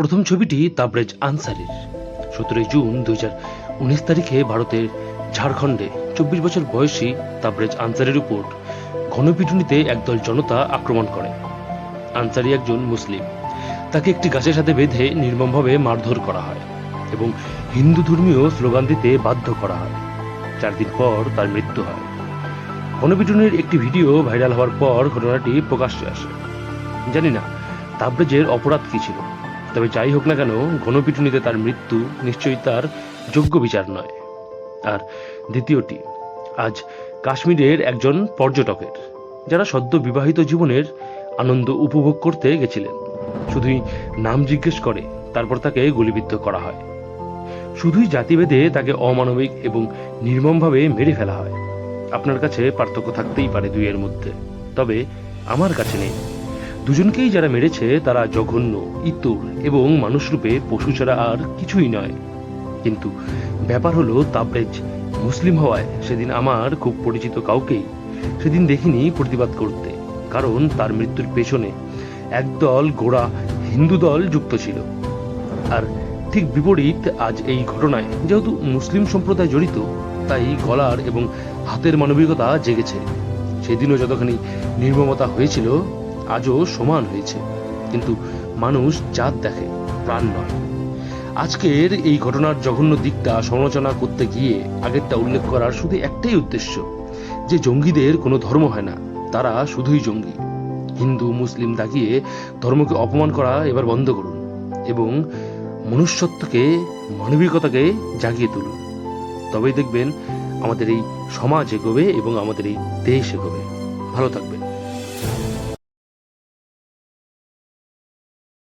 প্রথম ছবিটি তাবরেজ আনসারির 17 জুন 2019 তারিখে ভারতের ঝাড়খণ্ডে 24 বছর বয়সী তাবরেজ আনসারির উপর গণপিটুনিতে একদল জনতা আক্রমণ করে। আনসারি একজন মুসলিম। তাকে একটি গাছের সাথে বেঁধে নির্মমভাবে মারধর করা হয় এবং হিন্দু ধর্মীয় স্লোগান দিতে বাধ্য করা হয়। 4 দিন পর তার মৃত্যু হয়। গণপিটুনির একটি ভিডিও ভাইরাল হওয়ার পর ঘটনাটি প্রকাশ্যে আসে। জানি না তাবরেজের অপরাধ কি ছিল, তবে যাই হোক না কেন গণপিটুনিতে তার মৃত্যু নিশ্চয়ই তার যোগ্য বিচার নয়। আর দ্বিতীয়টি, আজ কাশ্মীরের একজন পর্যটকের, যারা সদ্য বিবাহিত জীবনের আনন্দ উপভোগ করতে গেছিলেন, শুধুই নাম জিজ্ঞেস করে তারপর তাকে গুলিবিদ্ধ করা হয়। শুধুই জাতিভেদে তাকে অমানবিক এবং নির্মমভাবে মেরে ফেলা হয়। আপনার কাছে পার্থক্য থাকতেই পারে দুইয়ের মধ্যে, তবে আমার কাছে নেই। দুজনকেই যারা মেরেছে তারা জঘন্য, ইতর এবং মানুষরূপে পশু ছাড়া আর কিছুই নয়। কিন্তু ব্যাপার হলো তাবরেজ মুসলিম হওয়ায় সেদিন আমার খুব পরিচিত কাউকেই সেদিন দেখিনি প্রতিবাদ করতে, কারণ তার মৃত্যুর পেছনে একদল গোঁড়া হিন্দু দল যুক্ত ছিল। আর ঠিক বিপরীত, আজ এই ঘটনায় যেহেতু মুসলিম সম্প্রদায় জড়িত, তাই গলার এবং হাতের মানবিকতা জেগেছে। সেদিনও যতখানি নির্মমতা হয়েছিল, আজও সমান হয়েছে। কিন্তু মানুষ জাত দেখে, প্রাণ নয়। আজকের এই ঘটনার জঘন্য দিকটা সমালোচনা করতে গিয়ে আগেরটা উল্লেখ করার শুধু একটাই উদ্দেশ্য, যে জঙ্গিদের কোনো ধর্ম হয় না, তারা শুধুই জঙ্গি। হিন্দু মুসলিম দাগিয়ে ধর্মকে অপমান করা এবার বন্ধ করুন এবং মনুষ্যত্বকে, মানবিকতাকে জাগিয়ে তুলুন। তবেই দেখবেন আমাদের এই সমাজ এগোবে এবং আমাদের এই দেশ এগোবে। ভালো থাকবেন।